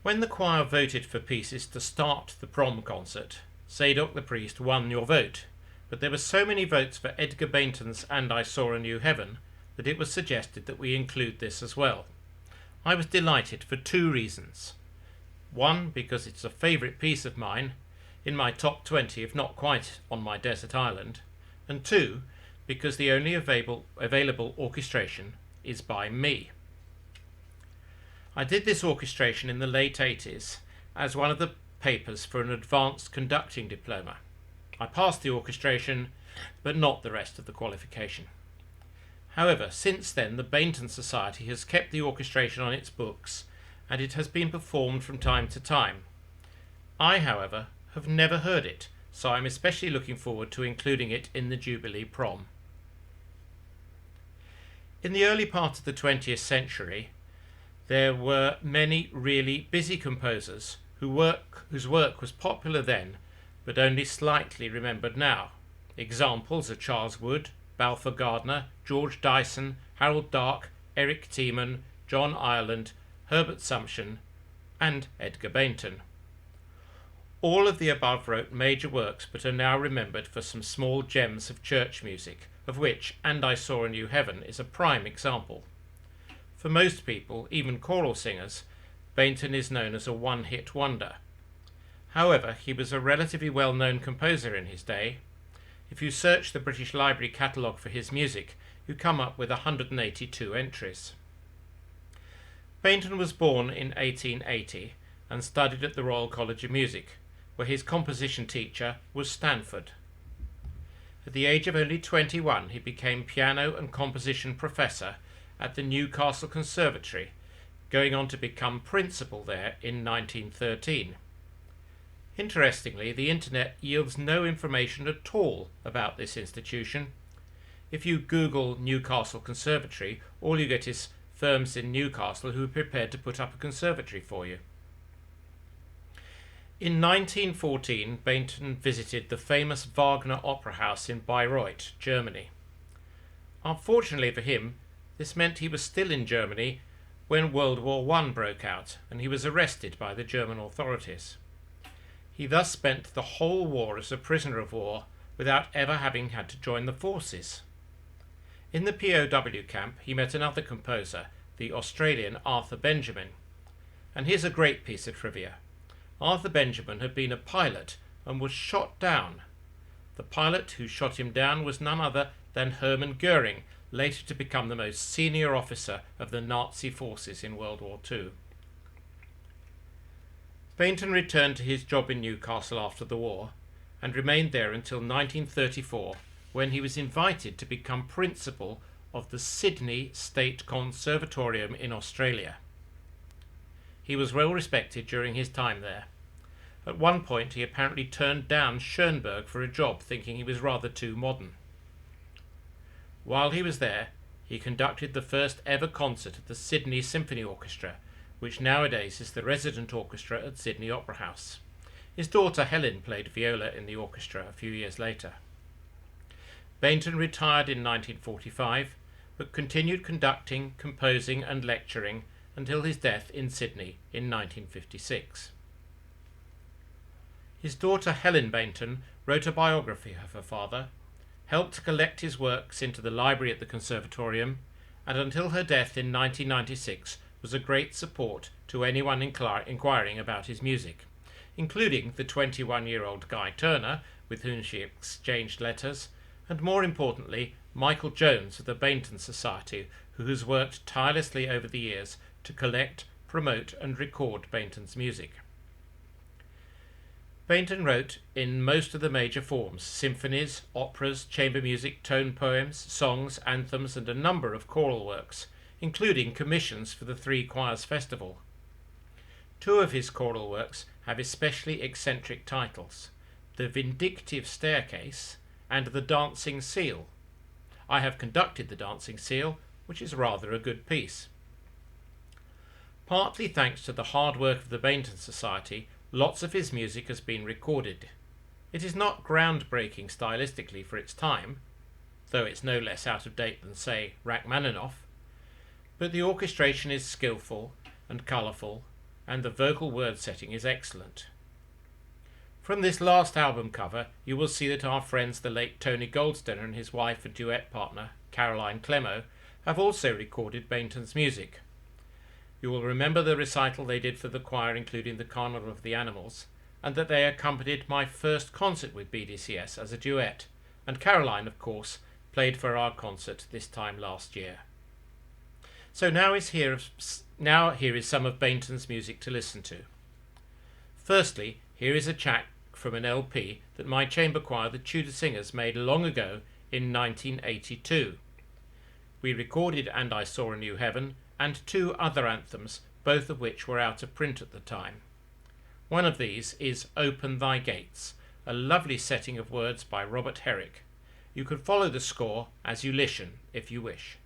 When the choir voted for pieces to start the prom concert, Zadok the priest won your vote, but there were so many votes for Edgar Bainton's And I Saw a New Heaven that it was suggested that we include this as well. I was delighted for two reasons. One, because it's a favourite piece of mine, in my top 20 if not quite on my desert island, and two, because the only available orchestration is by me. I did this orchestration in the late 80s as one of the papers for an advanced conducting diploma. I passed the orchestration, but not the rest of the qualification. However, since then the Bainton Society has kept the orchestration on its books, and it has been performed from time to time. I, however, have never heard it, so I'm especially looking forward to including it in the Jubilee Prom. In the early part of the 20th century, there were many really busy composers whose work was popular then, but only slightly remembered now. Examples are Charles Wood, Balfour Gardner, George Dyson, Harold Darke, Eric Tiemann, John Ireland, Herbert Sumption, and Edgar Bainton. All of the above wrote major works, but are now remembered for some small gems of church music, of which And I Saw a New Heaven is a prime example. For most people, even choral singers, Bainton is known as a one-hit wonder. However, he was a relatively well-known composer in his day. If you search the British Library catalogue for his music, you come up with 182 entries. Bainton was born in 1880 and studied at the Royal College of Music, where his composition teacher was Stanford. At the age of only 21, he became piano and composition professor at the Newcastle Conservatory, going on to become principal there in 1913. Interestingly, the internet yields no information at all about this institution. If you Google Newcastle Conservatory, all you get is firms in Newcastle who are prepared to put up a conservatory for you. In 1914, Bainton visited the famous Wagner Opera House in Bayreuth, Germany. Unfortunately for him, this meant he was still in Germany when World War I broke out, and he was arrested by the German authorities. He thus spent the whole war as a prisoner of war without ever having had to join the forces. In the POW camp, he met another composer, the Australian Arthur Benjamin. And here's a great piece of trivia. Arthur Benjamin had been a pilot and was shot down. The pilot who shot him down was none other than Hermann Goering, later to become the most senior officer of the Nazi forces in World War II. Bainton returned to his job in Newcastle after the war and remained there until 1934, when he was invited to become principal of the Sydney State Conservatorium in Australia. He was well respected during his time there. At one point he apparently turned down Schoenberg for a job, thinking he was rather too modern. While he was there, he conducted the first ever concert at the Sydney Symphony Orchestra, which nowadays is the resident orchestra at Sydney Opera House. His daughter Helen played viola in the orchestra a few years later. Bainton retired in 1945, but continued conducting, composing and lecturing until his death in Sydney in 1956. His daughter Helen Bainton wrote a biography of her father, helped to collect his works into the library at the Conservatorium, and until her death in 1996 was a great support to anyone inquiring about his music, including the 21-year-old Guy Turner, with whom she exchanged letters, and more importantly, Michael Jones of the Bainton Society, who has worked tirelessly over the years to collect, promote and record Bainton's music. Bainton wrote in most of the major forms: symphonies, operas, chamber music, tone poems, songs, anthems and a number of choral works, including commissions for the Three Choirs Festival. Two of his choral works have especially eccentric titles: The Vindictive Staircase and The Dancing Seal. I have conducted The Dancing Seal, which is rather a good piece. Partly thanks to the hard work of the Bainton Society, lots of his music has been recorded. It is not groundbreaking stylistically for its time, though it's no less out of date than, say, Rachmaninoff, but the orchestration is skillful and colourful, and the vocal word setting is excellent. From this last album cover, you will see that our friends the late Tony Goldsteiner and his wife and duet partner, Caroline Clemo, have also recorded Bainton's music. You will remember the recital they did for the choir, including the Carnival of the Animals, and that they accompanied my first concert with BDCS as a duet, and Caroline, of course, played for our concert this time last year. So now here is some of Bainton's music to listen to. Firstly, here is a track from an LP that my chamber choir, the Tudor Singers, made long ago in 1982. We recorded And I Saw a New Heaven and two other anthems, both of which were out of print at the time. One of these is Open Thy Gates, a lovely setting of words by Robert Herrick. You can follow the score as you listen if you wish.